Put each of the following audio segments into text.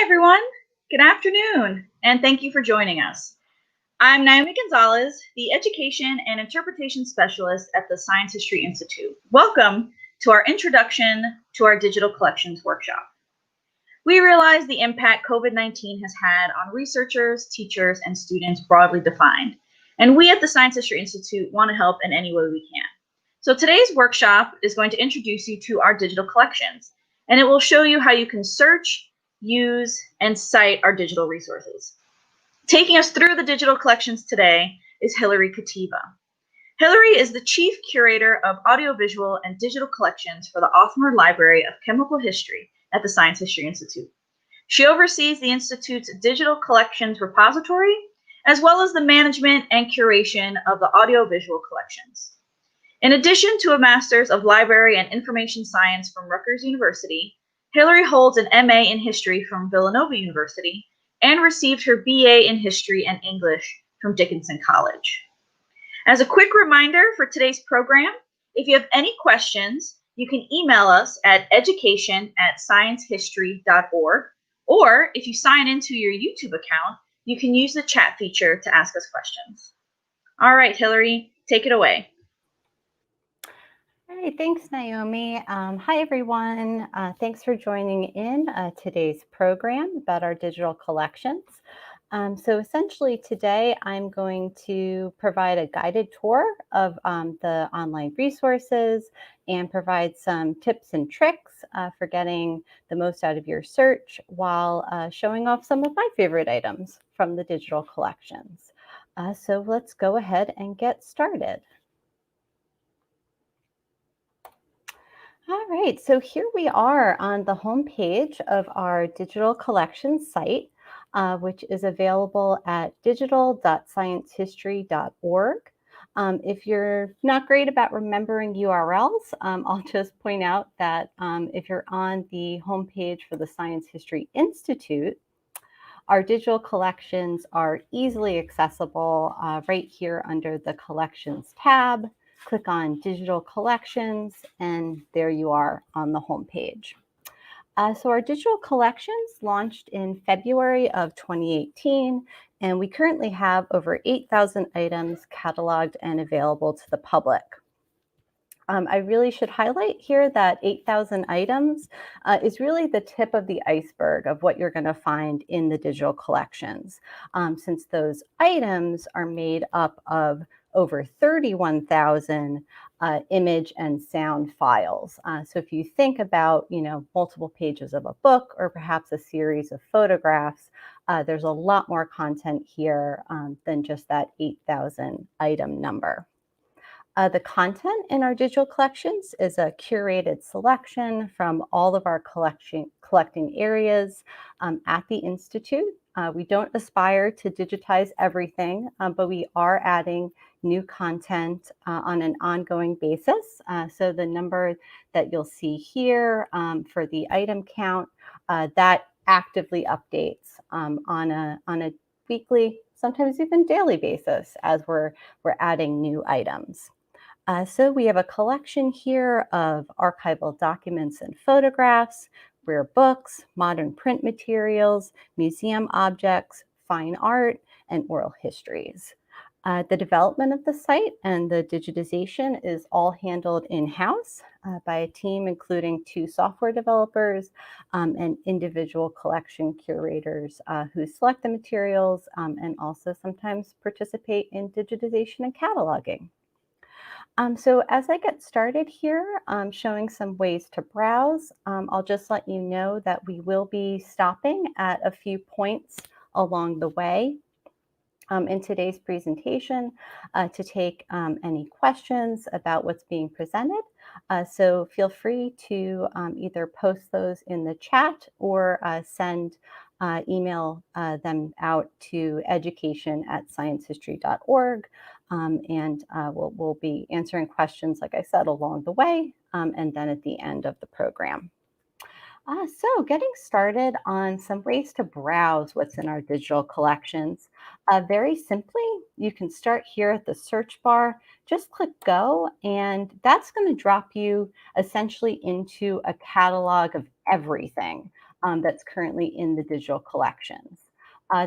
Hi, everyone. Good afternoon, and thank you for joining us. I'm Naomi Gonzalez, the Education and Interpretation Specialist at the Science History Institute. Welcome to our Introduction to our Digital Collections workshop. We realize the impact COVID-19 has had on researchers, teachers, and students broadly defined, and we at the Science History Institute want to help in any way we can. So today's workshop is going to introduce you to our digital collections, and it will show you how you can search, use, and cite our digital resources. Taking us through the digital collections today is Hillary Kativa. Hillary is the Chief Curator of Audiovisual and Digital Collections for the Othmer Library of Chemical History at the Science History Institute. She oversees the Institute's digital collections repository, as well as the management and curation of the audiovisual collections. In addition to a Master's of Library and Information Science from Rutgers University, Hillary holds an MA in History from Villanova University and received her BA in History and English from Dickinson College. As a quick reminder for today's program, if you have any questions, you can email us at education@sciencehistory.org, or if you sign into your YouTube account, you can use the chat feature to ask us questions. All right, Hillary, take it away. All right, thanks, Naomi. Hi, everyone. Thanks for joining in today's program about our digital collections. So essentially today, I'm going to provide a guided tour of the online resources and provide some tips and tricks for getting the most out of your search while showing off some of my favorite items from the digital collections. So let's go ahead and get started. All right, so here we are on the home page of our digital collections site, which is available at digital.sciencehistory.org. If you're not great about remembering URLs, I'll just point out that if you're on the homepage for the Science History Institute, our digital collections are easily accessible right here under the Collections tab. Click on Digital Collections, and there you are on the home page. So our digital collections launched in February of 2018, and we currently have over 8,000 items cataloged and available to the public. I really should highlight here that 8,000 items is really the tip of the iceberg of what you're going to find in the digital collections, since those items are made up of over 31,000 image and sound files. So if you think about, multiple pages of a book or perhaps a series of photographs, there's a lot more content here than just that 8,000 item number. The content in our digital collections is a curated selection from all of our collecting areas at the Institute. We don't aspire to digitize everything, but we are adding new content on an ongoing basis. So the number that you'll see here for the item count, that actively updates on a weekly, sometimes even daily basis as we're adding new items. So we have a collection here of archival documents and photographs, rare books, modern print materials, museum objects, fine art, and oral histories. The development of the site and the digitization is all handled in-house by a team including 2 software developers and individual collection curators who select the materials and also sometimes participate in digitization and cataloging. So as I get started here, showing some ways to browse, I'll just let you know that we will be stopping at a few points along the way in today's presentation to take any questions about what's being presented. So feel free to either post those in the chat or email them out to education@sciencehistory.org. And we'll be answering questions, like I said, along the way and then at the end of the program. So getting started on some ways to browse what's in our digital collections. Very simply, you can start here at the search bar, just click go, and that's going to drop you essentially into a catalog of everything that's currently in the digital collections.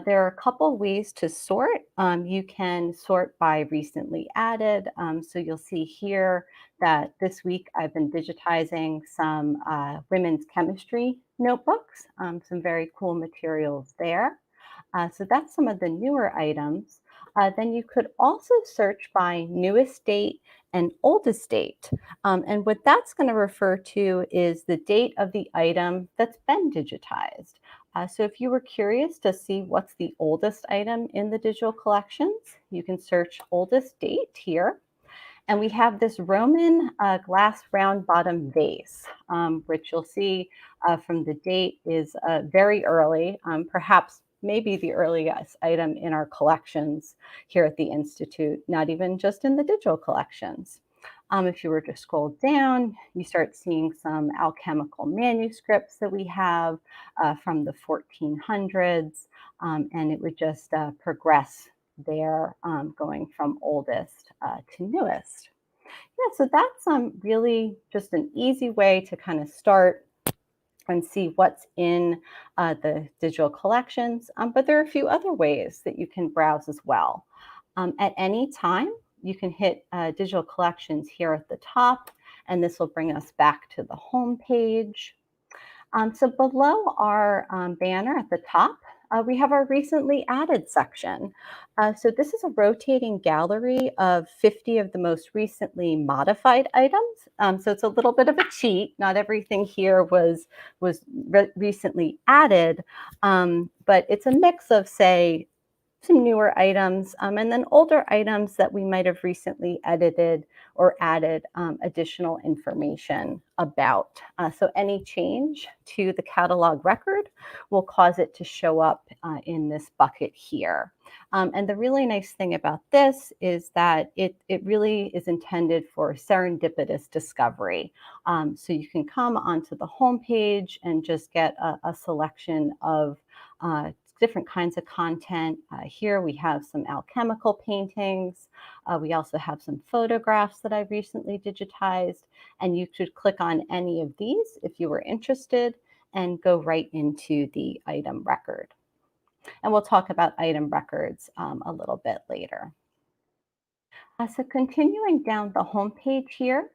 There are a couple ways to sort. You can sort by recently added. So you'll see here that this week I've been digitizing some women's chemistry notebooks, some very cool materials there. So that's some of the newer items. Then you could also search by newest date and oldest date. And what that's going to refer to is the date of the item that's been digitized. So if you were curious to see what's the oldest item in the digital collections, you can search oldest date here. And we have this Roman glass round bottom vase, which you'll see from the date is very early, perhaps maybe the earliest item in our collections here at the Institute, not even just in the digital collections. If you were to scroll down, you start seeing some alchemical manuscripts that we have from the 1400s, and it would just progress there, going from oldest to newest. Yeah, so that's really just an easy way to kind of start and see what's in the digital collections. But there are a few other ways that you can browse as well. At any time, you can hit digital collections here at the top, and this will bring us back to the home page. So below our banner at the top, we have our recently added section. So this is a rotating gallery of 50 of the most recently modified items. So it's a little bit of a cheat. Not everything here was recently added, but it's a mix of, say, some newer items, and then older items that we might have recently edited or added additional information about. So any change to the catalog record will cause it to show up in this bucket here. And the really nice thing about this is that it really is intended for serendipitous discovery. So you can come onto the home page and just get a selection of different kinds of content. Here we have some alchemical paintings. We also have some photographs that I recently digitized, and you could click on any of these if you were interested and go right into the item record. And we'll talk about item records a little bit later. So continuing down the home page here,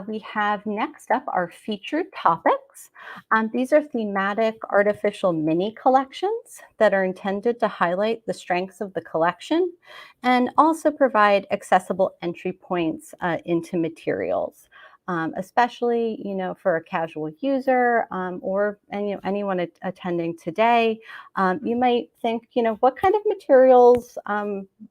we have next up our featured topics. These are thematic artificial mini collections that are intended to highlight the strengths of the collection and also provide accessible entry points into materials. Especially, for a casual user or anyone attending today, you might think, what kind of materials,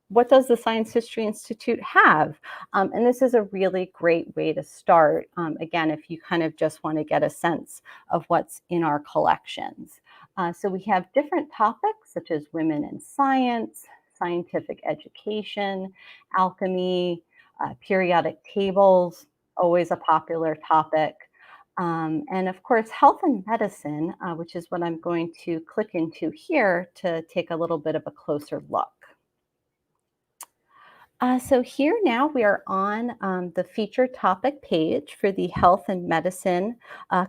what does the Science History Institute have? And this is a really great way to start, again, if you kind of just want to get a sense of what's in our collections. So we have different topics such as women in science, scientific education, alchemy, periodic tables, always a popular topic. And of course, health and medicine, which is what I'm going to click into here to take a little bit of a closer look. So here now we are on the featured topic page for the health and medicine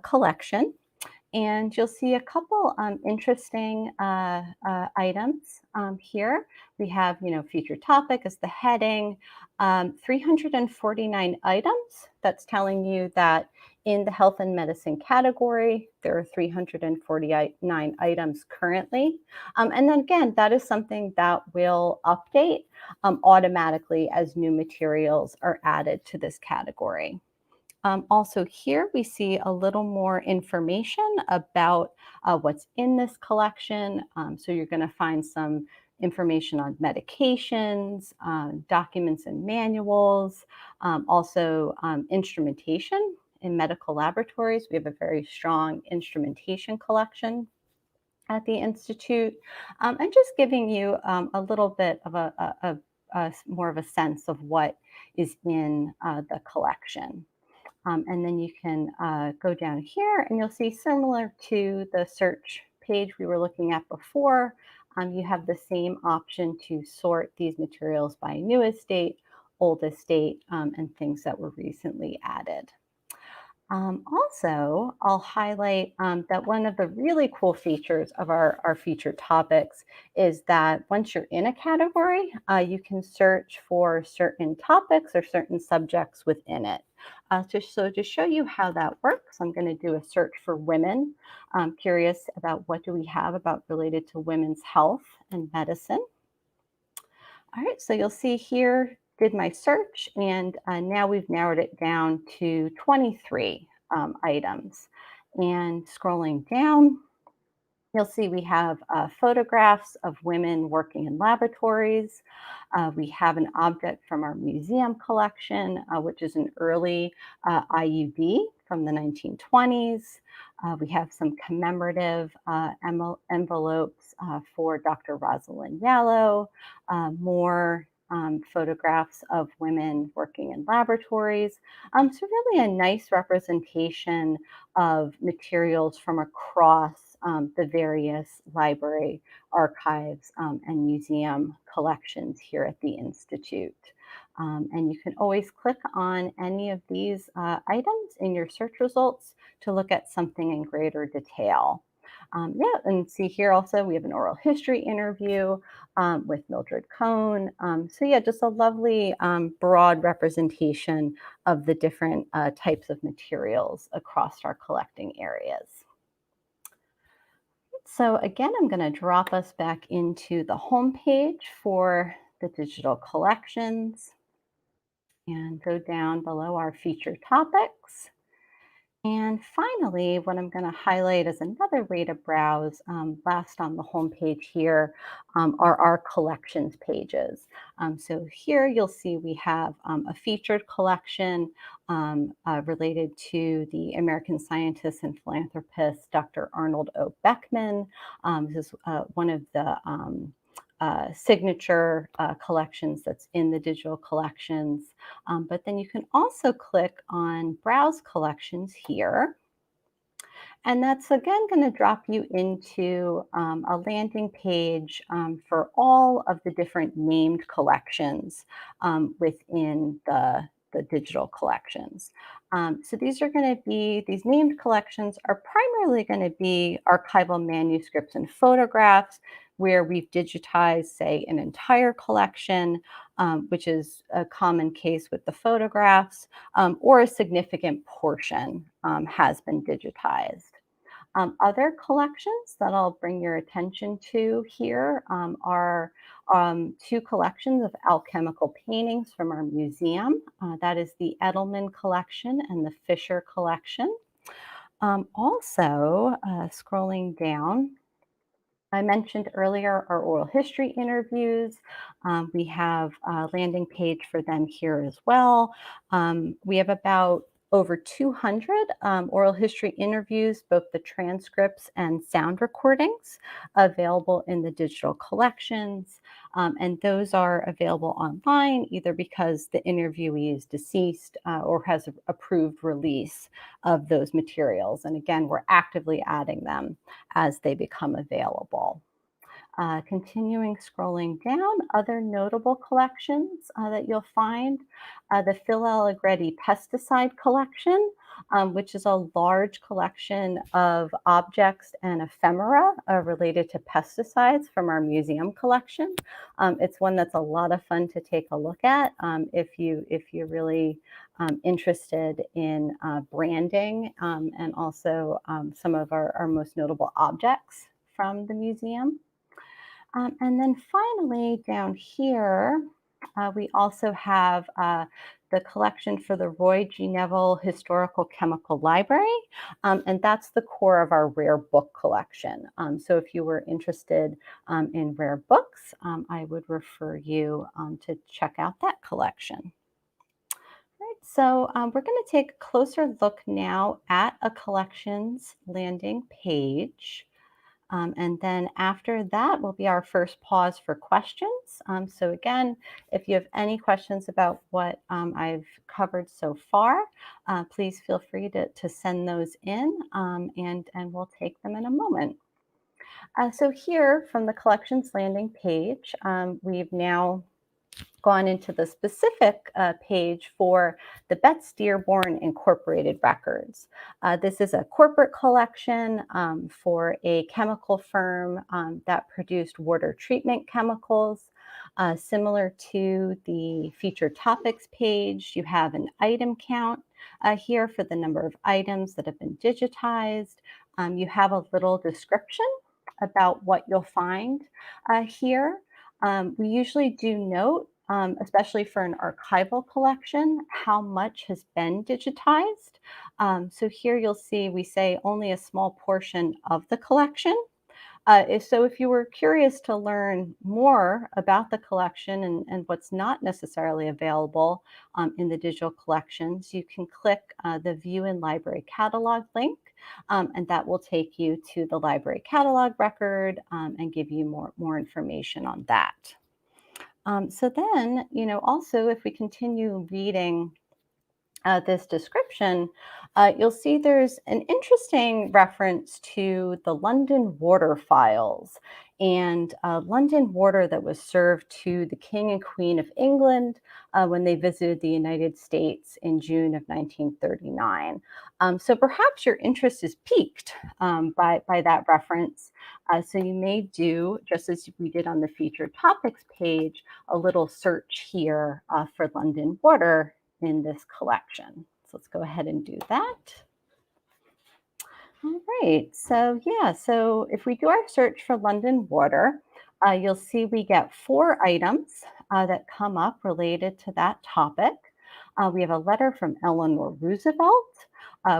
collection. And you'll see a couple interesting items here. We have, featured topic as the heading, 349 items. That's telling you that in the health and medicine category, there are 349 items currently. And then again, that is something that will update automatically as new materials are added to this category. Also here, we see a little more information about what's in this collection. So you're going to find some information on medications, documents and manuals, also instrumentation in medical laboratories. We have a very strong instrumentation collection at the Institute, and just giving you a little bit of a more of a sense of what is in the collection. And then you can go down here and you'll see, similar to the search page we were looking at before, you have the same option to sort these materials by newest date, oldest date, and things that were recently added. Also, I'll highlight that one of the really cool features of our featured topics is that once you're in a category, you can search for certain topics or certain subjects within it. So to show you how that works, I'm going to do a search for women. I'm curious about what do we have about related to women's health and medicine. All right, so you'll see here, did my search, and now we've narrowed it down to 23 items. And scrolling down, you'll see we have photographs of women working in laboratories. We have an object from our museum collection, which is an early IUD from the 1920s. We have some commemorative envelopes for Dr. Rosalind Yallow, more photographs of women working in laboratories. So really a nice representation of materials from across the various library, archives, and museum collections here at the Institute. And you can always click on any of these items in your search results to look at something in greater detail. Yeah, and see here also we have an oral history interview with Mildred Cohn. So yeah, just a lovely broad representation of the different types of materials across our collecting areas. So again, I'm going to drop us back into the home page for the digital collections and go down below our featured topics. And finally, what I'm going to highlight as another way to browse, last on the home page here, are our collections pages. So here you'll see we have a featured collection related to the American scientist and philanthropist, Dr. Arnold O. Beckman. This is one of the signature collections that's in the digital collections. But then you can also click on Browse Collections here. And that's again going to drop you into a landing page for all of the different named collections within the digital collections. So these are going to be, these named collections are primarily going to be archival manuscripts and photographs where we've digitized, say, an entire collection, which is a common case with the photographs, or a significant portion has been digitized. Other collections that I'll bring your attention to here are two collections of alchemical paintings from our museum. That is the Edelman collection and the Fisher collection. Also, scrolling down, I mentioned earlier our oral history interviews. We have a landing page for them here as well. We have about over 200 oral history interviews, both the transcripts and sound recordings available in the digital collections. And those are available online either because the interviewee is deceased or has approved release of those materials. And again, we're actively adding them as they become available. Continuing scrolling down, other notable collections that you'll find, the Phil Allegretti Pesticide collection, which is a large collection of objects and ephemera related to pesticides from our museum collection. It's one that's a lot of fun to take a look at if you're really interested in branding and also some of our most notable objects from the museum. And then finally, down here, we also have the collection for the Roy G. Neville Historical Chemical Library, and that's the core of our rare book collection. So if you were interested in rare books, I would refer you to check out that collection. Right, so we're going to take a closer look now at a collections landing page. And then after that will be our first pause for questions. So again, if you have any questions about what I've covered so far, please feel free to send those in and we'll take them in a moment. So here from the collections landing page, we've now gone into the specific page for the Betts Dearborn Incorporated records. This is a corporate collection for a chemical firm that produced water treatment chemicals. Similar to the featured topics page, you have an item count here for the number of items that have been digitized. You have a little description about what you'll find here. We usually do note, especially for an archival collection, how much has been digitized. So here you'll see we say only a small portion of the collection. So if you were curious to learn more about the collection and what's not necessarily available in the digital collections, you can click the View in Library Catalog link, and that will take you to the library catalog record and give you more information on that. So then, also if we continue reading this description, you'll see there's an interesting reference to the London water files and London water that was served to the King and Queen of England when they visited the United States in June of 1939. So perhaps your interest is piqued by that reference. So you may do, just as we did on the featured topics page, a little search here for London water in this collection. So let's go ahead and do that. All right, so so if we do our search for London water, you'll see we get 4 items that come up related to that topic. We have a letter from Eleanor Roosevelt.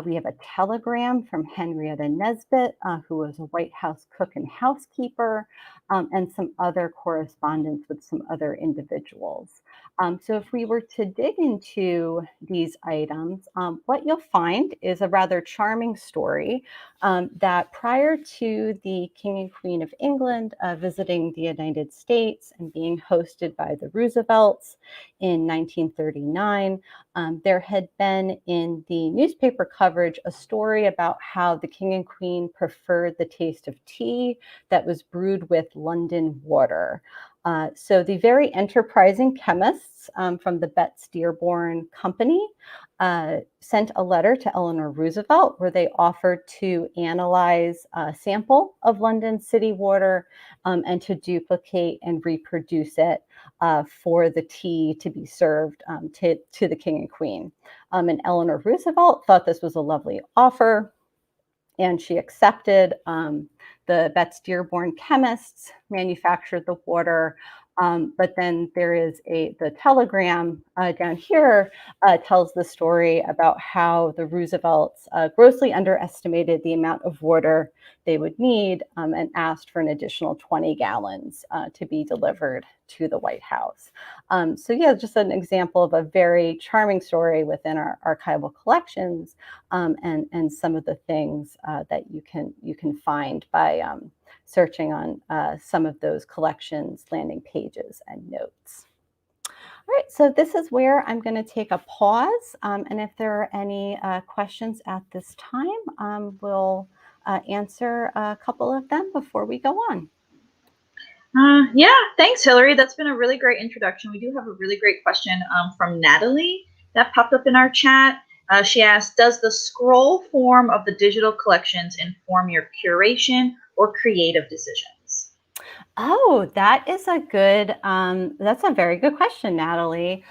We have a telegram from Henrietta Nesbitt, who was a White House cook and housekeeper, and some other correspondence with some other individuals. So if we were to dig into these items, what you'll find is a rather charming story that prior to the King and Queen of England visiting the United States and being hosted by the Roosevelts in 1939, there had been in the newspaper coverage a story about how the King and Queen preferred the taste of tea that was brewed with London water. So the very enterprising chemists from the Betts Dearborn Company sent a letter to Eleanor Roosevelt where they offered to analyze a sample of London city water and to duplicate and reproduce it for the tea to be served to the King and Queen. And Eleanor Roosevelt thought this was a lovely offer, and she accepted. The Betts Dearborn chemists manufactured the water, but then there is the telegram down here tells the story about how the Roosevelts grossly underestimated the amount of water they would need and asked for an additional 20 gallons to be delivered to the White House. So just an example of a very charming story within our archival collections and some of the things that you can find by searching on some of those collections, landing pages, and notes. All right, so this is where I'm going to take a pause, and if there are any questions at this time, we'll answer a couple of them before we go on. Yeah, thanks, Hillary. That's been a really great introduction. We do have a really great question from Natalie that popped up in our chat. She asked, does the scroll form of the digital collections inform your curation or creative decisions? Oh, that is that's a very good question, Natalie.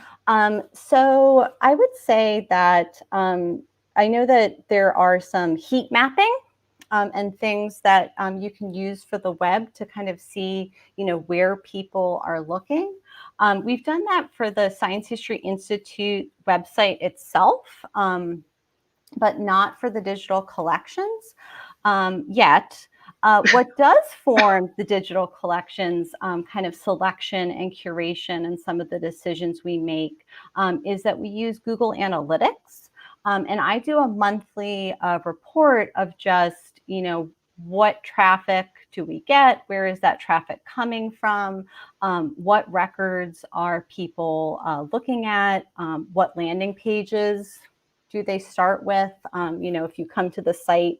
So I would say that I know that there are some heat mapping and things that you can use for the web to kind of see, where people are looking. We've done that for the Science History Institute website itself, but not for the digital collections yet. What does form the digital collections kind of selection and curation and some of the decisions we make is that we use Google Analytics. And I do a monthly report of just, what traffic do we get? Where is that traffic coming from? What records are people looking at? What landing pages do they start with? If you come to the site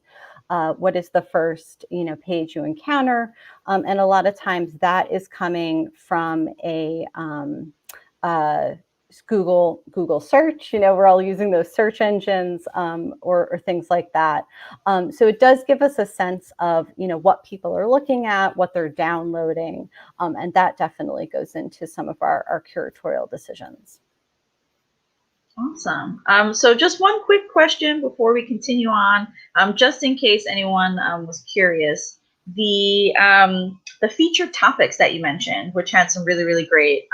what is the first, page you encounter? And a lot of times that is coming from a Google search. We're all using those search engines, or things like that. So it does give us a sense of what people are looking at, what they're downloading, and that definitely goes into some of our curatorial decisions. Awesome. So just one quick question before we continue on, just in case anyone was curious. The featured topics that you mentioned, which had some really, really great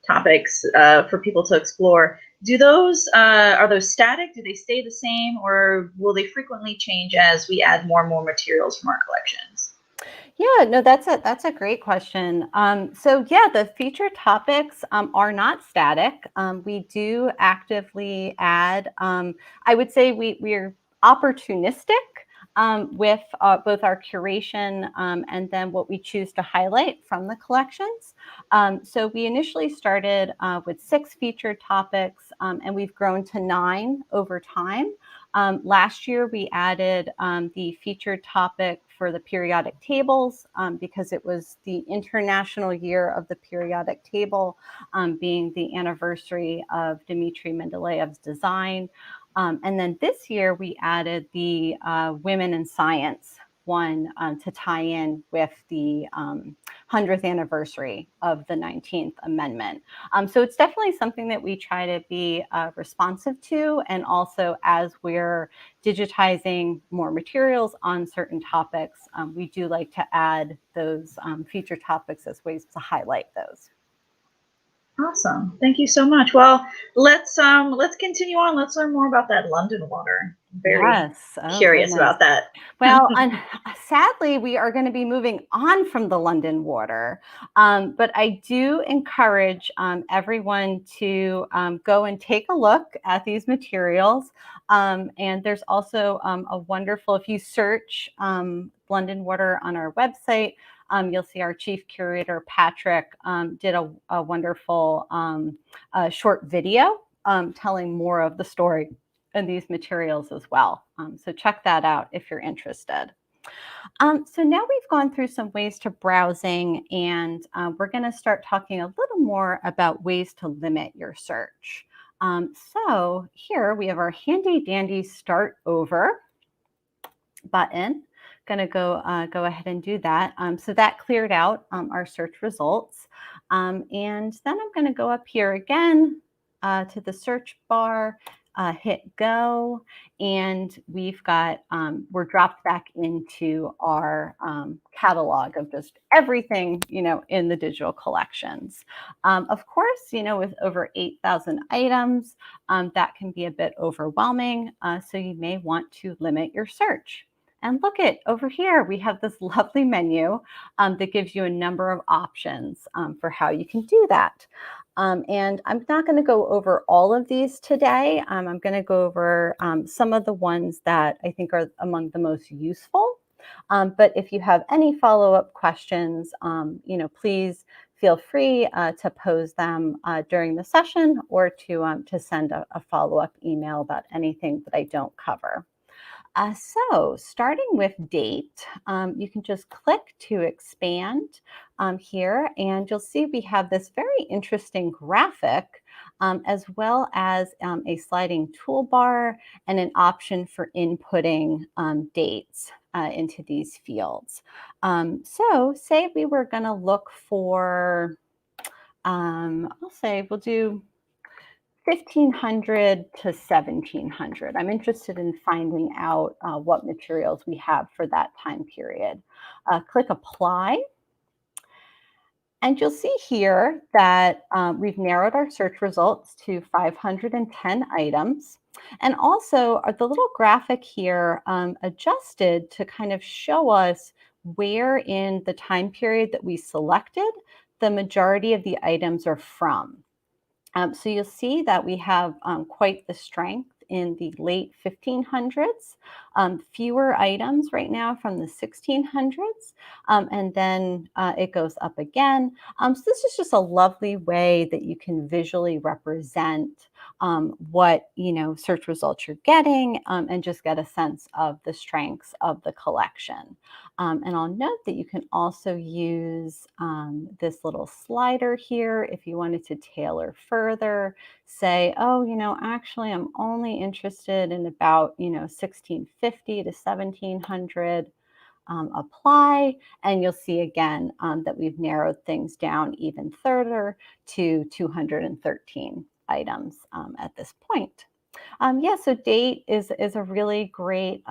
topics for people to explore, are those static? Do they stay the same, or will they frequently change as we add more and more materials from our collections? Yeah, no, that's a great question. So yeah, the featured topics are not static. We do actively add. I would say we're opportunistic with both our curation and then what we choose to highlight from the collections. So we initially started with 6 featured topics, and we've grown to 9 over time. Last year, we added the featured topic for the periodic tables because it was the International Year of the Periodic Table, being the anniversary of Dmitry Mendeleev's design. And then this year, we added the Women in Science one to tie in with the 100th anniversary of the 19th Amendment. So it's definitely something that we try to be responsive to. And also, as we're digitizing more materials on certain topics, we do like to add those feature topics as ways to highlight those. Awesome. Thank you so much. Well, let's continue on. Let's learn more about that London water. Very curious about that. Well, sadly, we are going to be moving on from the London water, but I do encourage everyone to go and take a look at these materials. And there's also a wonderful, if you search London water on our website, you'll see our Chief Curator, Patrick, did a wonderful short video telling more of the story and these materials as well. So check that out if you're interested. So now we've gone through some ways to browsing, and we're going to start talking a little more about ways to limit your search. So here we have our handy dandy start over button. Going to go ahead and do that. So that cleared out our search results. And then I'm going to go up here again to the search bar, hit go, and we've got, we're dropped back into our catalog of just everything, in the digital collections. Of course, with over 8,000 items, that can be a bit overwhelming. So you may want to limit your search. And look at over here, we have this lovely menu that gives you a number of options for how you can do that. And I'm not going to go over all of these today. I'm going to go over some of the ones that I think are among the most useful. But if you have any follow-up questions, please feel free to pose them during the session, or to send a follow-up email about anything that I don't cover. So starting with date, you can just click to expand here, and you'll see we have this very interesting graphic, as well as a sliding toolbar and an option for inputting dates into these fields. So say we were going to look for, I'll say we'll do 1500 to 1700. I'm interested in finding out what materials we have for that time period. Click apply. And you'll see here that we've narrowed our search results to 510 items. And also the little graphic here adjusted to kind of show us where in the time period that we selected the majority of the items are from. So you'll see that we have quite the strength in the late 1500s, fewer items right now from the 1600s, and then it goes up again. So this is just a lovely way that you can visually represent what, search results you're getting, and just get a sense of the strengths of the collection. And I'll note that you can also use this little slider here if you wanted to tailor further. Say, oh, actually, I'm only interested in about, 1650 to 1700. Apply, and you'll see again that we've narrowed things down even further to 213 items at this point. Yeah, so date is a really great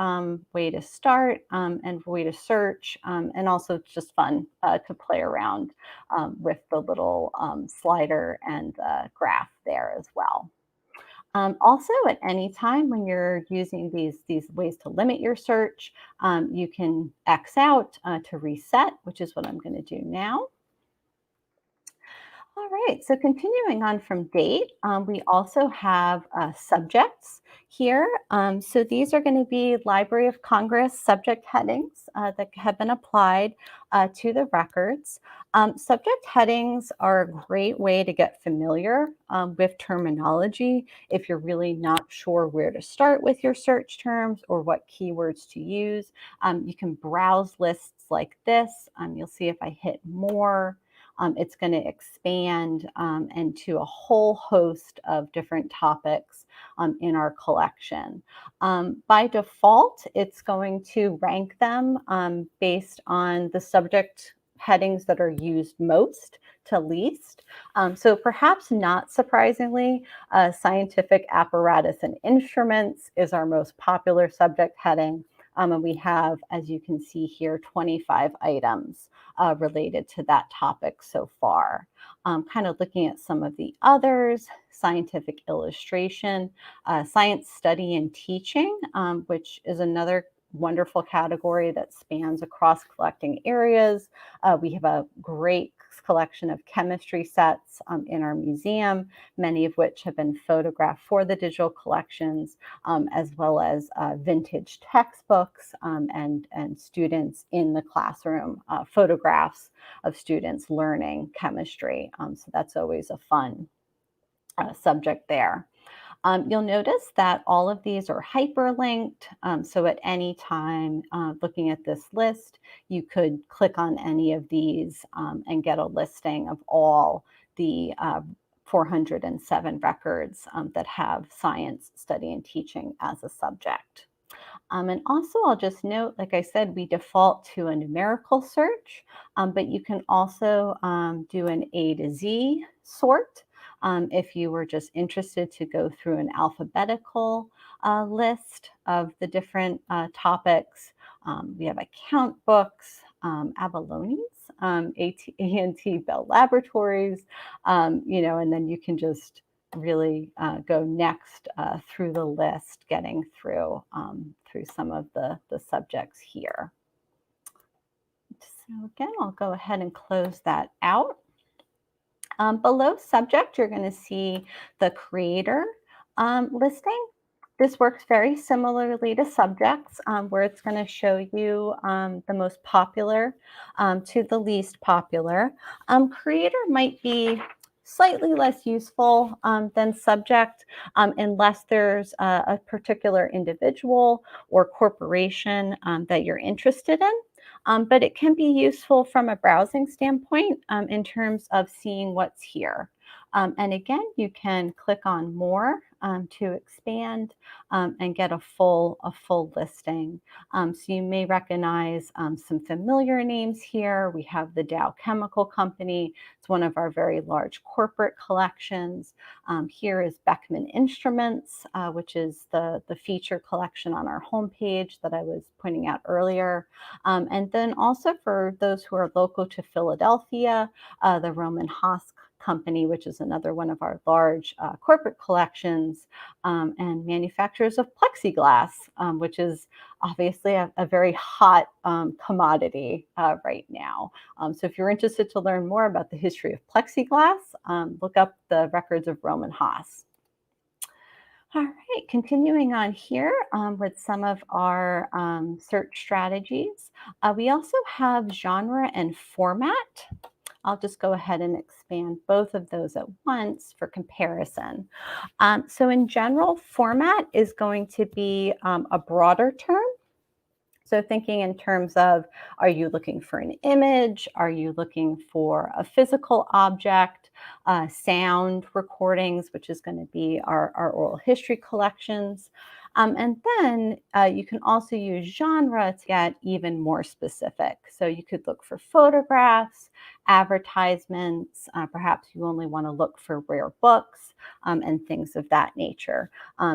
way to start and way to search, and also it's just fun to play around with the little slider and graph there as well. Also, at any time when you're using these ways to limit your search, you can X out to reset, which is what I'm going to do now. All right, so continuing on from date, we also have subjects here. So these are going to be Library of Congress subject headings that have been applied to the records. Subject headings are a great way to get familiar with terminology if you're really not sure where to start with your search terms or what keywords to use. You can browse lists like this. You'll see if I hit more. It's going to expand into a whole host of different topics in our collection. By default, it's going to rank them based on the subject headings that are used most to least. So perhaps not surprisingly, scientific apparatus and instruments is our most popular subject heading. And we have, as you can see here, 25 items related to that topic so far. Kind of looking at some of the others, scientific illustration, science study and teaching, which is another wonderful category that spans across collecting areas. We have a great collection of chemistry sets in our museum, many of which have been photographed for the digital collections, as well as vintage textbooks and students in the classroom, photographs of students learning chemistry. So that's always a fun subject there. You'll notice that all of these are hyperlinked. So at any time looking at this list, you could click on any of these and get a listing of all the 407 records that have science, study, and teaching as a subject. And also, I'll just note, like I said, we default to a numerical search, but you can also do an A to Z sort. If you were just interested to go through an alphabetical list of the different topics. We have account books, abalones, A&T Bell Laboratories, and then you can just really go next through the list, getting through some of the subjects here. So again, I'll go ahead and close that out. Below subject, you're going to see the creator listing. This works very similarly to subjects, where it's going to show you the most popular to the least popular. Creator might be slightly less useful than subject unless there's a particular individual or corporation that you're interested in. But it can be useful from a browsing standpoint in terms of seeing what's here. And again, you can click on more to expand and get a full listing. So you may recognize some familiar names here. We have the Dow Chemical Company. It's one of our very large corporate collections. Here is Beckman Instruments, which is the feature collection on our homepage that I was pointing out earlier. And then also for those who are local to Philadelphia, the Roman Haas Company, which is another one of our large corporate collections, and manufacturers of plexiglass, which is obviously a very hot commodity right now. So if you're interested to learn more about the history of plexiglass, look up the records of Roman Haas. All right, continuing on here with some of our search strategies. We also have genre and format. I'll just go ahead and expand both of those at once for comparison. So in general, format is going to be a broader term. So thinking in terms of, are you looking for an image? Are you looking for a physical object? Sound recordings, which is going to be our oral history collections. And then you can also use genre to get even more specific. So you could look for photographs, advertisements, perhaps you only want to look for rare books, and things of that nature.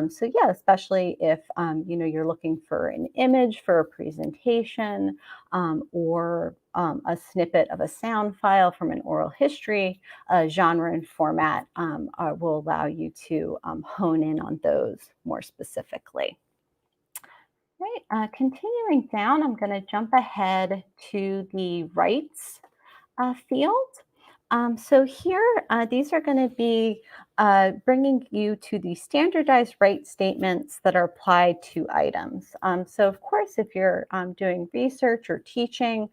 So yeah, especially if you're looking for an image for a presentation, or a snippet of a sound file from an oral history, genre and format will allow you to hone in on those more specifically. Right, continuing down, I'm going to jump ahead to the rights field. So here, these are going to be bringing you to the standardized right statements that are applied to items. So of course, if you're doing research or teaching,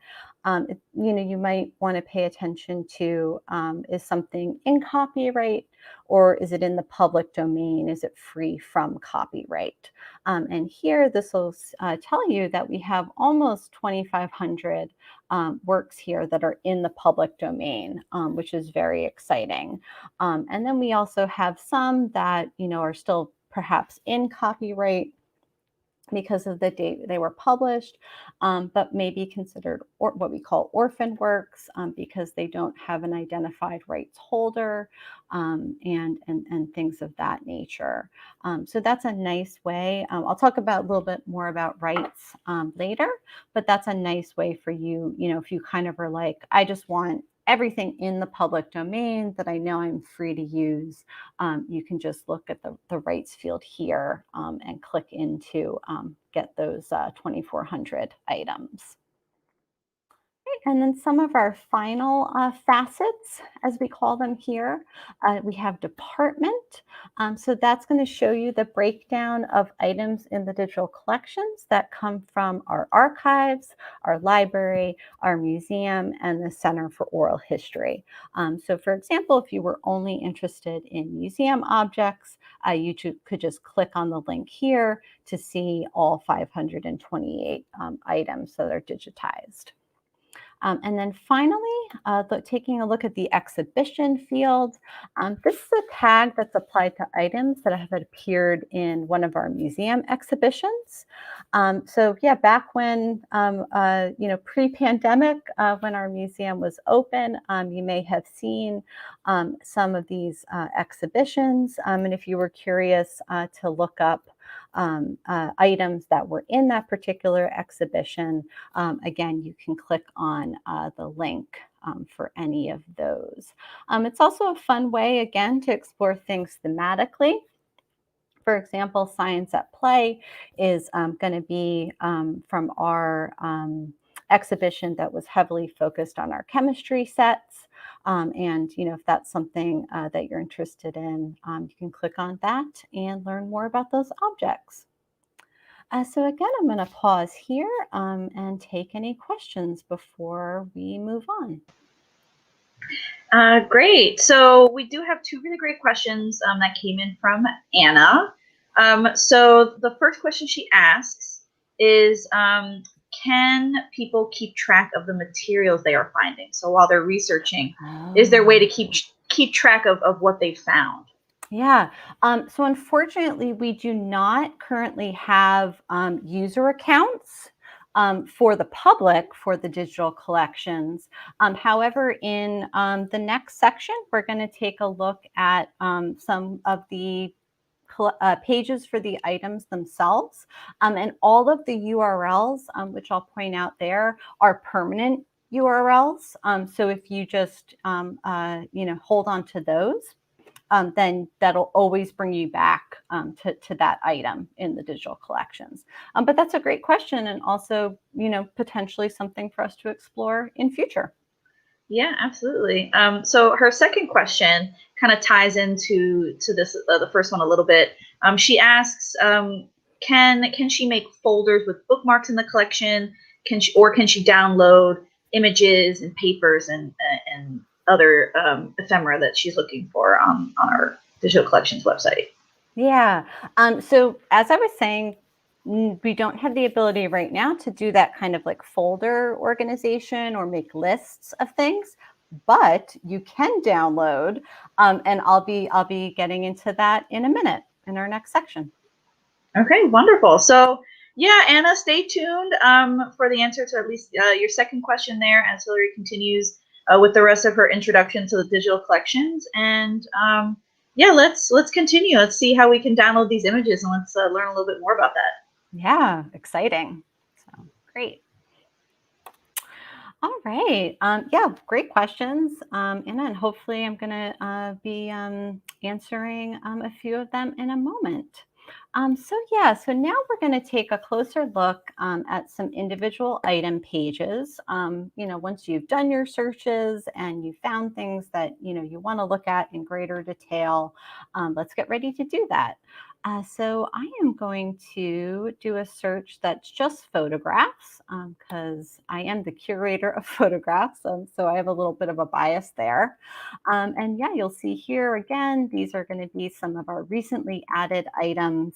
you might want to pay attention to, is something in copyright, or is it in the public domain? Is it free from copyright? And here, this will tell you that we have almost 2,500 works here that are in the public domain, which is very exciting. And then we also have some that are still perhaps in copyright because of the date they were published, but may be considered what we call orphan works, because they don't have an identified rights holder, and things of that nature. So that's a nice way. I'll talk about a little bit more about rights later, but that's a nice way for you, if you kind of are like, I just want everything in the public domain that I know I'm free to use. You can just look at the rights field here, and click into get those 2,400 items. And then some of our final facets, as we call them here, we have department. So that's going to show you the breakdown of items in the digital collections that come from our archives, our library, our museum, and the Center for Oral History. So for example, if you were only interested in museum objects, you could just click on the link here to see all 528 items that are digitized. And then finally, taking a look at the exhibition field. This is a tag that's applied to items that have appeared in one of our museum exhibitions. So yeah, back when, pre-pandemic, when our museum was open, you may have seen some of these exhibitions. And if you were curious to look up items that were in that particular exhibition, again, you can click on the link for any of those. It's also a fun way, again, to explore things thematically. For example, Science at Play is going to be from our exhibition that was heavily focused on our chemistry sets. And if that's something that you're interested in, you can click on that and learn more about those objects. So again, I'm going to pause here and take any questions before we move on. Great. So we do have two really great questions that came in from Anna. So the first question she asks is, can people keep track of the materials they are finding? So while they're researching, is there a way to keep track of what they found? Yeah. So unfortunately, we do not currently have user accounts for the public for the digital collections. However, in the next section, we're going to take a look at some of the pages for the items themselves. And all of the URLs, which I'll point out there, are permanent URLs. So if you just hold on to those, then that'll always bring you back to that item in the digital collections. But that's a great question, and also, potentially something for us to explore in future. Yeah, absolutely. So her second question kind of ties into this the first one a little bit. She asks, can she make folders with bookmarks in the collection? Can she download images and papers and other ephemera that she's looking for on our digital collections website. Yeah. So as I was saying, we don't have the ability right now to do that kind of like folder organization or make lists of things, but you can download, and I'll be getting into that in a minute in our next section. Okay, wonderful. So yeah, Anna, stay tuned for the answer to at least your second question there as Hillary continues with the rest of her introduction to the digital collections. And yeah, let's continue. Let's see how we can download these images, and let's learn a little bit more about that. Yeah, exciting. So great. All right. Yeah, great questions. And then hopefully I'm going to be answering a few of them in a moment. So now we're going to take a closer look at some individual item pages. Once you've done your searches and you found things that, you want to look at in greater detail, let's get ready to do that. So I am going to do a search that's just photographs because I am the curator of photographs. So I have a little bit of a bias there. And yeah, you'll see here again, these are going to be some of our recently added items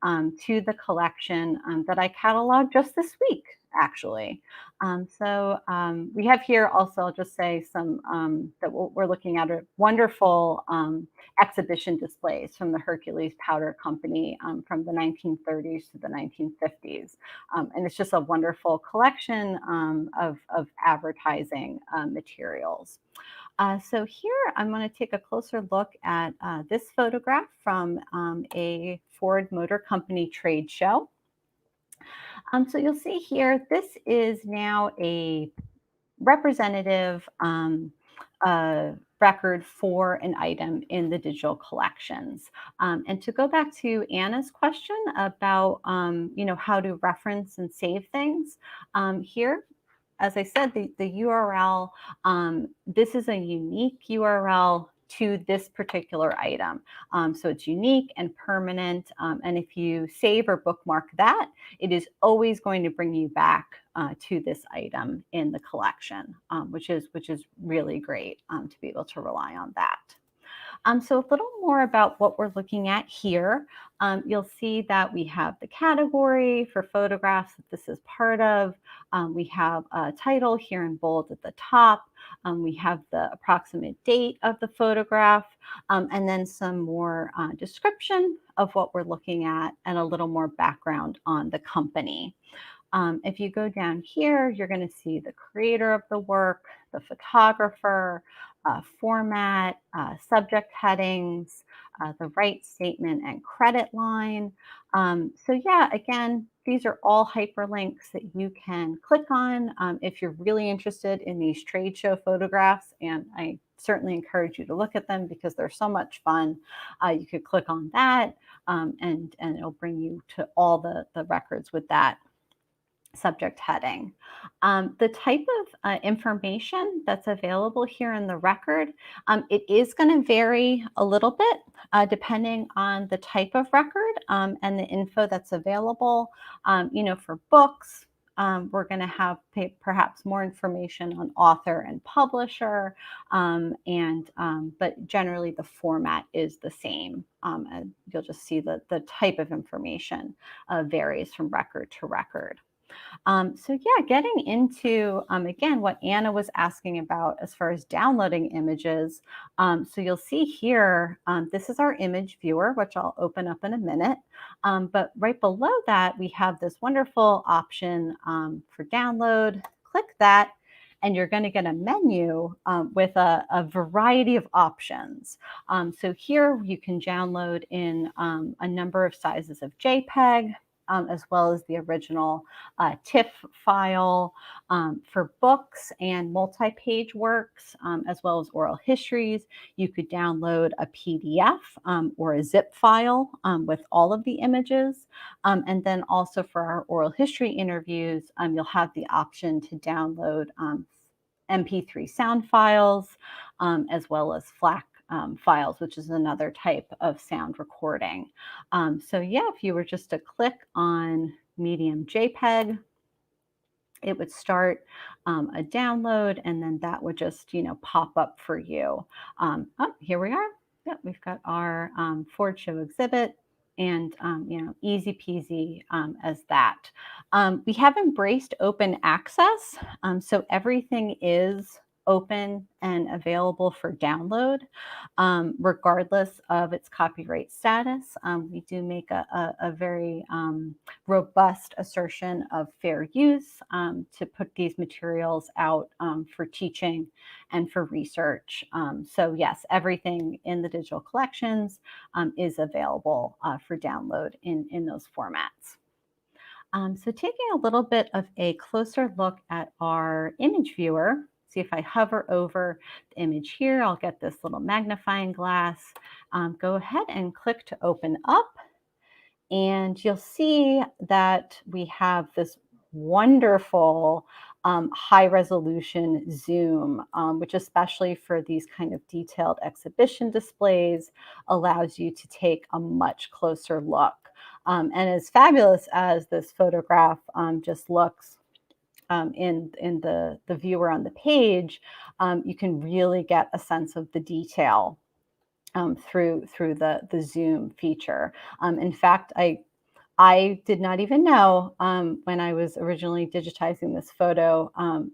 to the collection that I cataloged just this week, actually. We have here also, I'll just say some that we're looking at are wonderful exhibition displays from the Hercules Powder Company from the 1930s to the 1950s. And it's just a wonderful collection of advertising materials. So here I'm going to take a closer look at this photograph from a Ford Motor Company trade show. So you'll see here, this is now a representative record for an item in the digital collections. And to go back to Anna's question about, how to reference and save things, here, as I said, the URL, this is a unique URL to this particular item. So it's unique and permanent. And if you save or bookmark that, it is always going to bring you back to this item in the collection, which is really great to be able to rely on that. So a little more about what we're looking at here. You'll see that we have the category for photographs that this is part of. We have a title here in bold at the top. We have the approximate date of the photograph, and then some more description of what we're looking at and a little more background on the company. If you go down here, you're going to see the creator of the work, the photographer, format, subject headings, the right statement and credit line. Again, these are all hyperlinks that you can click on if you're really interested in these trade show photographs. And I certainly encourage you to look at them because they're so much fun. You could click on that and it'll bring you to all the records with that subject heading. The type of information that's available here in the record, it is going to vary a little bit depending on the type of record and the info that's available. For books, we're going to have perhaps more information on author and publisher, but generally the format is the same. And you'll just see that the type of information varies from record to record. Getting into, again, what Anna was asking about as far as downloading images. So you'll see here, this is our image viewer, which I'll open up in a minute. But right below that, we have this wonderful option for download. Click that, and you're going to get a menu with a variety of options. So here you can download in a number of sizes of JPEG, as well as the original TIFF file for books and multi-page works, as well as oral histories. You could download a PDF or a zip file with all of the images. And then also for our oral history interviews, you'll have the option to download MP3 sound files, as well as FLAC files, which is another type of sound recording. If you were just to click on medium JPEG, it would start a download, and then that would just, pop up for you. Oh, here we are. Yep, we've got our Ford Show exhibit, and easy peasy as that. We have embraced open access, so everything is open and available for download, regardless of its copyright status. We do make a very robust assertion of fair use to put these materials out for teaching and for research. So yes, everything in the digital collections is available for download in those formats. So taking a little bit of a closer look at our image viewer, see if I hover over the image here, I'll get this little magnifying glass. Go ahead and click to open up, and you'll see that we have this wonderful high resolution zoom, which especially for these kind of detailed exhibition displays allows you to take a much closer look. And as fabulous as this photograph just looks in the viewer on the page, you can really get a sense of the detail through the zoom feature. In fact, I did not even know when I was originally digitizing this photo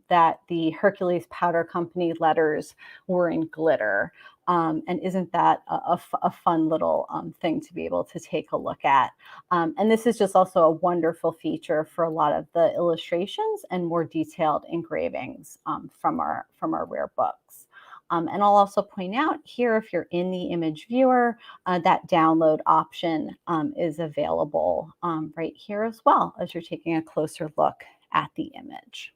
that the Hercules Powder Company letters were in glitter. And isn't that a fun little thing to be able to take a look at? And this is just also a wonderful feature for a lot of the illustrations and more detailed engravings from our rare books. And I'll also point out here, if you're in the image viewer, that download option is available right here as well as you're taking a closer look at the image.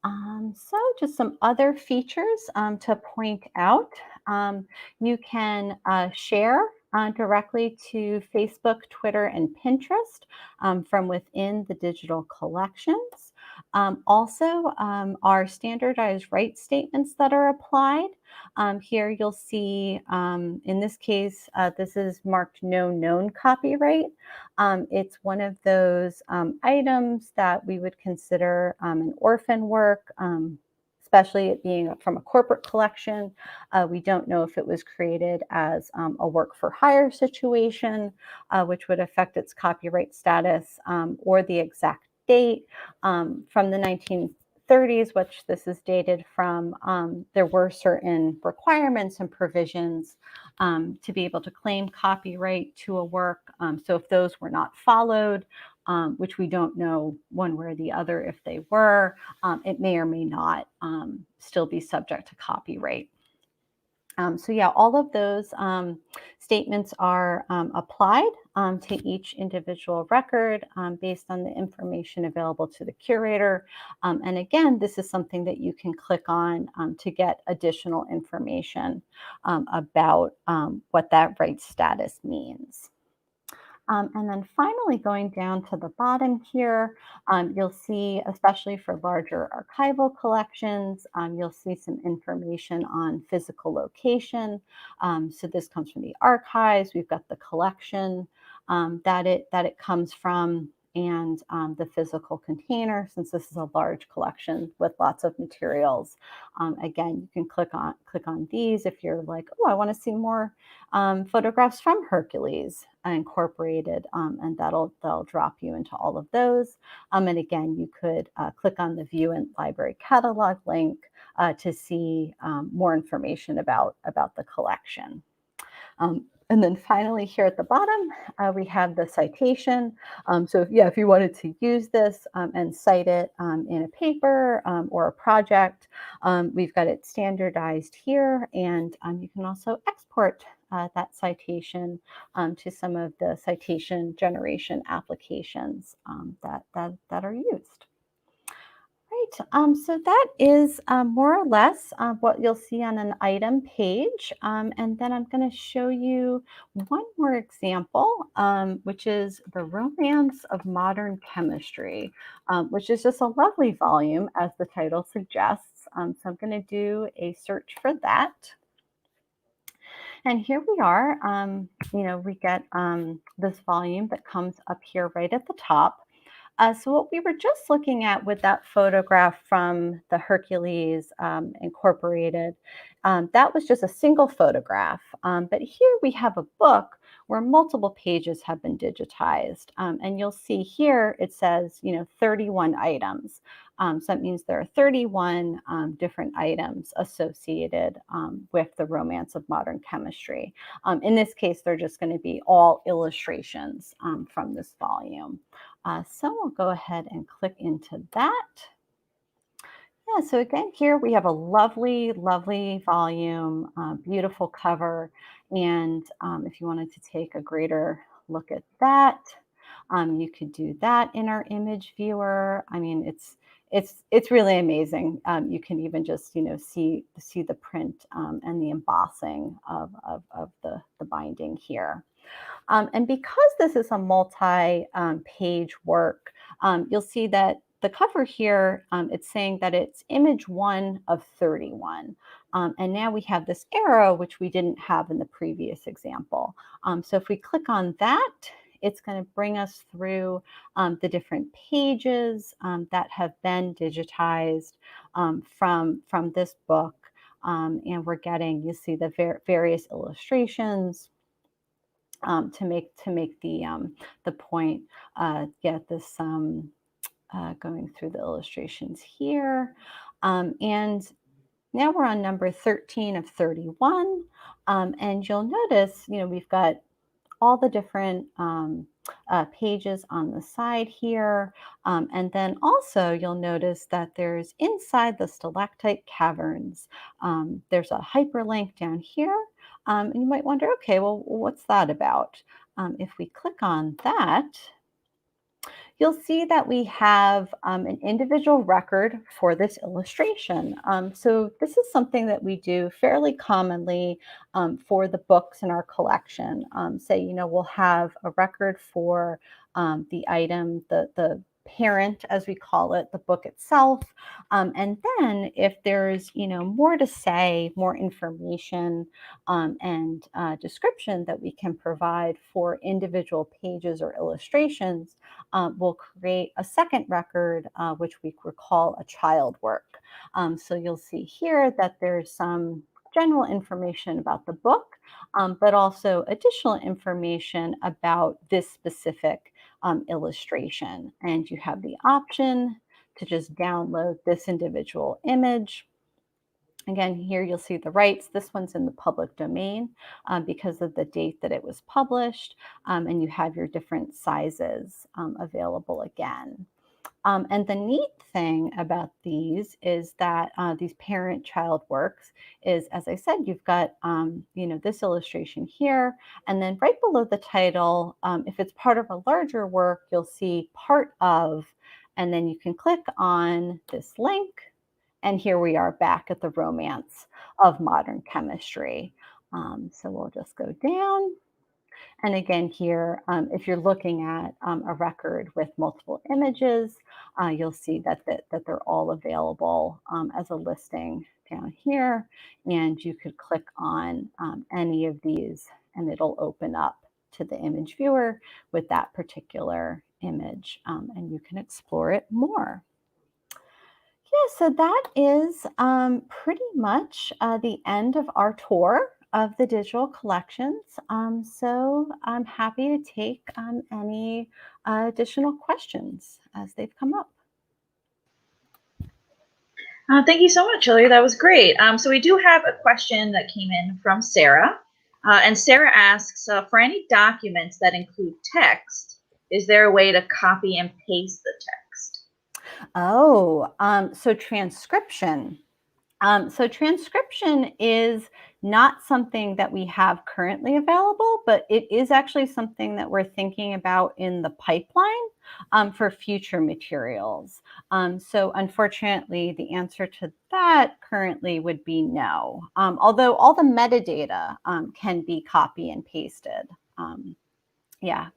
So just some other features to point out. You can share directly to Facebook, Twitter, and Pinterest from within the digital collections. Also, our standardized rights statements that are applied. Here you'll see, in this case, this is marked no known copyright. It's one of those items that we would consider an orphan work, especially it being from a corporate collection. We don't know if it was created as a work for hire situation, which would affect its copyright status, or the exact date. From the 1930s, which this is dated from, there were certain requirements and provisions to be able to claim copyright to a work. So if those were not followed, which we don't know one way or the other if they were, it may or may not still be subject to copyright. So yeah, all of those statements are applied to each individual record based on the information available to the curator. And again, this is something that you can click on to get additional information about what that rights status means. And then finally, going down to the bottom here, you'll see, especially for larger archival collections, you'll see some information on physical location. So this comes from the archives. We've got the collection that it comes from, and the physical container, since this is a large collection with lots of materials. Again, you can click on these if you're like, oh, I want to see more photographs from Hercules incorporated, and that'll drop you into all of those. And again, you could click on the View and Library Catalog link to see more information about the collection. And then finally, here at the bottom, we have the citation. So if you wanted to use this and cite it in a paper or a project, we've got it standardized here, and you can also export that citation to some of the citation generation applications that are used. Right, so that is more or less what you'll see on an item page. And then I'm going to show you one more example, which is The Romance of Modern Chemistry, which is just a lovely volume, as the title suggests. So I'm going to do a search for that. And here we are, we get this volume that comes up here right at the top. So what we were just looking at with that photograph from the Hercules Incorporated, that was just a single photograph. But here we have a book where multiple pages have been digitized. And you'll see here it says, 31 items. So that means there are 31 different items associated with the romance of modern chemistry. In this case, they're just going to be all illustrations from this volume. So we'll go ahead and click into that. Yeah, so again, here we have a lovely, lovely volume, beautiful cover. And if you wanted to take a greater look at that, you could do that in our image viewer. I mean, it's really amazing. You can even just see the print and the embossing of the binding here. And because this is a multi-page work, you'll see that the cover here, it's saying that it's image 1 of 31. And now we have this arrow, which we didn't have in the previous example. So if we click on that, it's going to bring us through the different pages that have been digitized from this book. And we're getting, you see the various illustrations, to make the point. Get this going through the illustrations here, and now we're on number 13 of 31, and you'll notice we've got all the different pages on the side here. And then also you'll notice that there's inside the stalactite caverns, there's a hyperlink down here. And you might wonder, okay, well, what's that about? If we click on that, you'll see that we have an individual record for this illustration. So this is something that we do fairly commonly for the books in our collection. Say, we'll have a record for the item, the parent, as we call it, the book itself. And then if there's, more to say, more information and description that we can provide for individual pages or illustrations, we'll create a second record, which we call a child work. So you'll see here that there's some general information about the book, but also additional information about this specific illustration. And you have the option to just download this individual image. Again, here you'll see the rights. This one's in the public domain because of the date that it was published, and you have your different sizes available again. And the neat thing about these is that these parent-child works is, as I said, you've got this illustration here, and then right below the title, if it's part of a larger work, you'll see part of, and then you can click on this link. And here we are back at the romance of modern chemistry. So we'll just go down. And again, here, if you're looking at a record with multiple images, you'll see that they're all available as a listing down here. And you could click on any of these and it'll open up to the image viewer with that particular image, and you can explore it more. Yeah, so that is pretty much the end of our tour of the digital collections. So I'm happy to take any additional questions as they've come up. Thank you so much, Hillary. That was great. So we do have a question that came in from Sarah. And Sarah asks, for any documents that include text, is there a way to copy and paste the text? Oh, so transcription. So transcription is not something that we have currently available, but it is actually something that we're thinking about in the pipeline for future materials. So unfortunately, the answer to that currently would be no, although all the metadata can be copy and pasted. Yeah.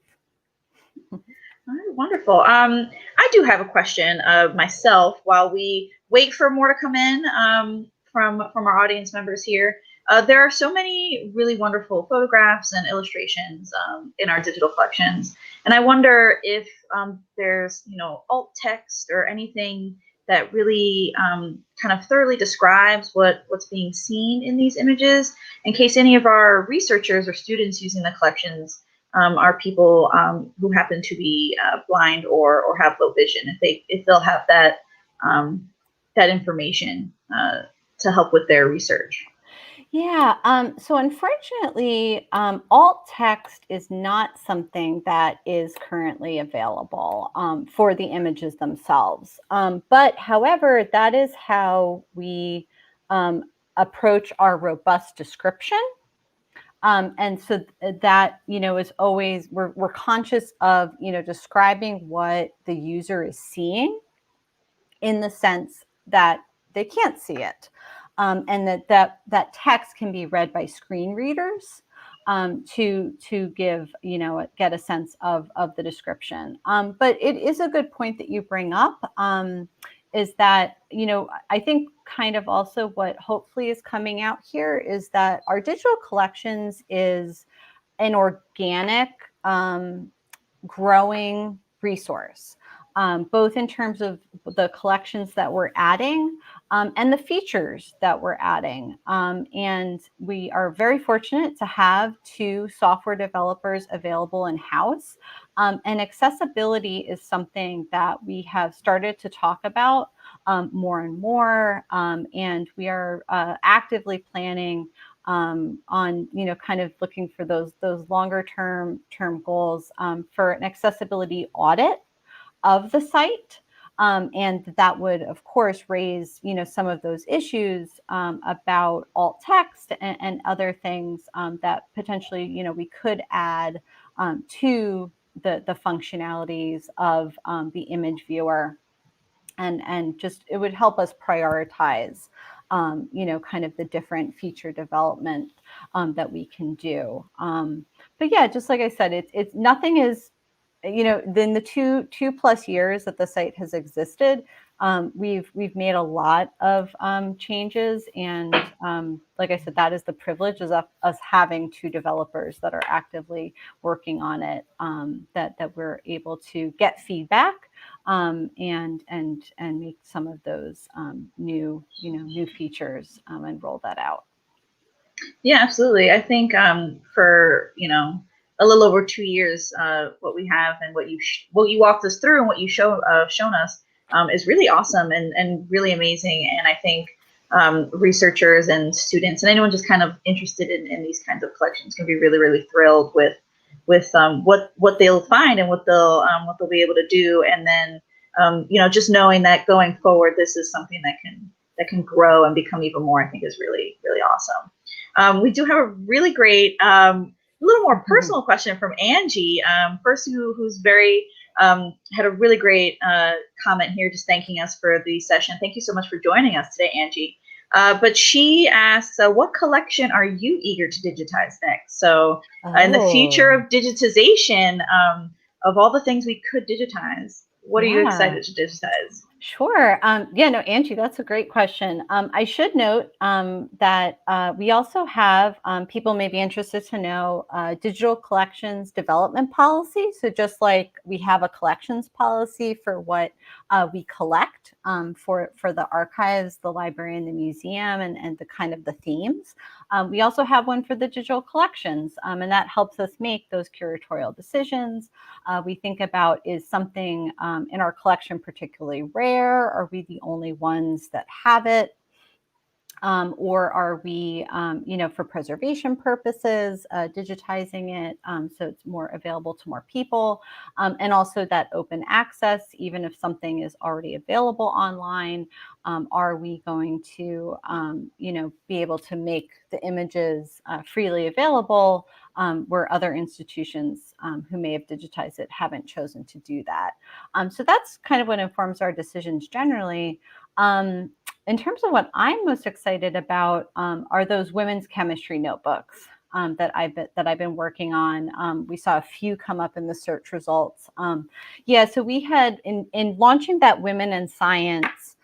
All right, wonderful. I do have a question of myself while we wait for more to come in from our audience members here. There are so many really wonderful photographs and illustrations in our digital collections, and I wonder if there's, alt text or anything that really kind of thoroughly describes what's being seen in these images, in case any of our researchers or students using the collections are people who happen to be blind or have low vision, if they'll have that that information to help with their research. Yeah, so unfortunately, alt text is not something that is currently available for the images themselves. But however, that is how we approach our robust description. And so that, is always, we're conscious of, describing what the user is seeing in the sense that they can't see it. And that text can be read by screen readers to give, get a sense of the description. But it is a good point that you bring up, is that, I think kind of also what hopefully is coming out here is that our digital collections is an organic, growing resource. Both in terms of the collections that we're adding and the features that we're adding. And we are very fortunate to have 2 software developers available in-house. And accessibility is something that we have started to talk about more and more. And we are actively planning on, kind of looking for those longer term goals for an accessibility audit of the site. And that would, of course, raise, some of those issues about alt text and other things that potentially, we could add to the functionalities of the image viewer. And just, it would help us prioritize, kind of the different feature development that we can do. But yeah, just like I said, it's nothing is, in the two plus years that the site has existed, we've made a lot of changes. And like I said, that is the privilege of us having 2 developers that are actively working on it, that we're able to get feedback and make some of those new features and roll that out. Yeah, absolutely. I think for a little over 2 years, what we have and what you walked us through and what you shown us is really awesome and really amazing. And I think researchers and students and anyone just kind of interested in these kinds of collections can be really, really thrilled with what they'll find and what they'll be able to do. And then just knowing that going forward, this is something that can grow and become even more, I think is really, really awesome. We do have a really great, little more personal question from Angie, first, who's very had a really great comment here, just thanking us for the session. Thank you so much for joining us today, Angie. But she asks, what collection are you eager to digitize next? So in the future of digitization, of all the things we could digitize, what are you excited to digitize? Sure. Yeah, no, Angie, that's a great question. I should note that we also have, people may be interested to know, digital collections development policy. So just like we have a collections policy for what we collect for the archives, the library, and the museum, and the kind of the themes, we also have one for the digital collections, and that helps us make those curatorial decisions. We think about, is something in our collection particularly rare? Are we the only ones that have it? Or are we, for preservation purposes, digitizing it so it's more available to more people? And also that open access, even if something is already available online, are we going to, be able to make the images freely available where other institutions who may have digitized it haven't chosen to do that? So that's kind of what informs our decisions generally. In terms of what I'm most excited about are those women's chemistry notebooks that I've been working on. We saw a few come up in the search results. Yeah, so we had in launching that Women in Science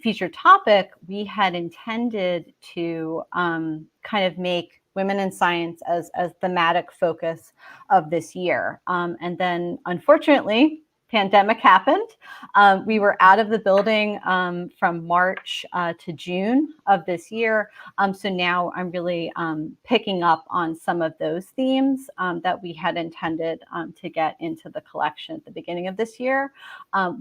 featured topic, we had intended to kind of make Women in Science as thematic focus of this year. And then unfortunately, pandemic happened. We were out of the building from March to June of this year. So now I'm really picking up on some of those themes that we had intended to get into the collection at the beginning of this year.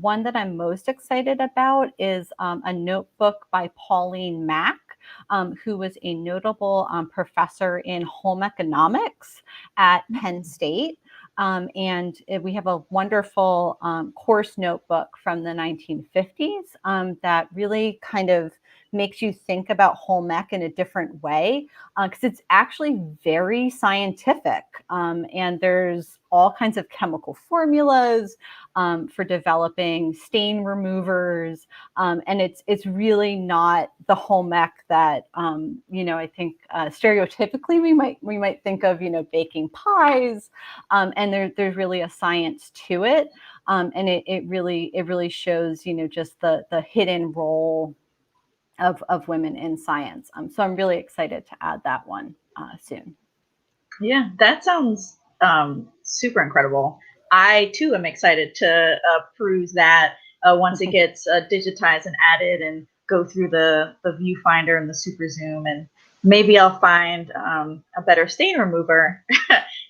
One that I'm most excited about is a notebook by Pauline Mack, who was a notable professor in home economics at Penn State. And we have a wonderful course notebook from the 1950s that really kind of makes you think about home ec in a different way, because it's actually very scientific. And there's all kinds of chemical formulas for developing stain removers. And it's really not the home ec that, I think stereotypically we might think of, baking pies. And there's really a science to it. And it really shows, just the hidden role of women in science. So I'm really excited to add that one soon. Yeah, that sounds super incredible. I too am excited to peruse that once it gets digitized and added, and go through the viewfinder and the super zoom, and maybe I'll find a better stain remover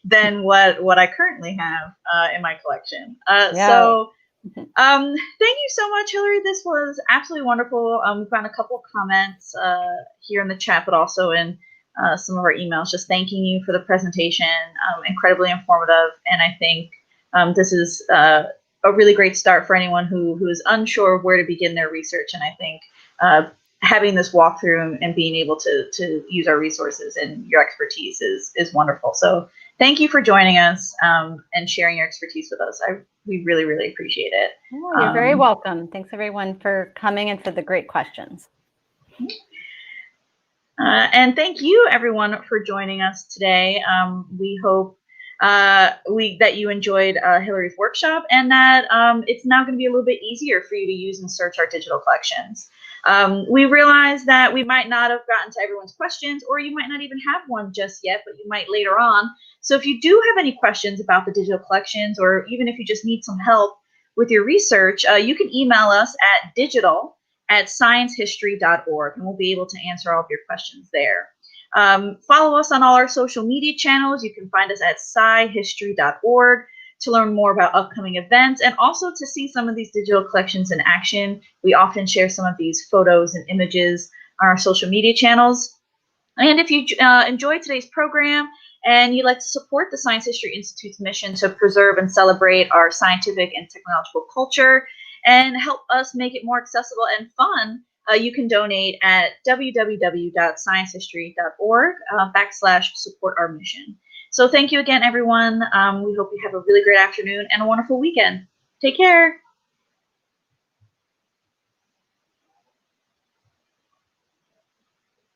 than what I currently have in my collection. So thank you so much, Hillary. This was absolutely wonderful. We've gotten a couple of comments here in the chat, but also in some of our emails, just thanking you for the presentation. Incredibly informative, and I think this is a really great start for anyone who is unsure of where to begin their research. And I think having this walkthrough and being able to use our resources and your expertise is wonderful. So thank you for joining us and sharing your expertise with us. We really, really appreciate it. Oh, you're very welcome. Thanks everyone for coming and for the great questions. And thank you everyone for joining us today. We hope that you enjoyed Hillary's workshop, and that it's now going to be a little bit easier for you to use and search our digital collections. We realize that we might not have gotten to everyone's questions, or you might not even have one just yet, but you might later on. So if you do have any questions about the digital collections, or even if you just need some help with your research, you can email us at digital@sciencehistory.org, and we'll be able to answer all of your questions there. Follow us on all our social media channels. You can find us at scihistory.org to learn more about upcoming events, and also to see some of these digital collections in action. We often share some of these photos and images on our social media channels. And if you enjoyed today's program and you'd like to support the Science History Institute's mission to preserve and celebrate our scientific and technological culture and help us make it more accessible and fun, you can donate at www.sciencehistory.org/support our mission. So thank you again, everyone. We hope you have a really great afternoon and a wonderful weekend. Take care.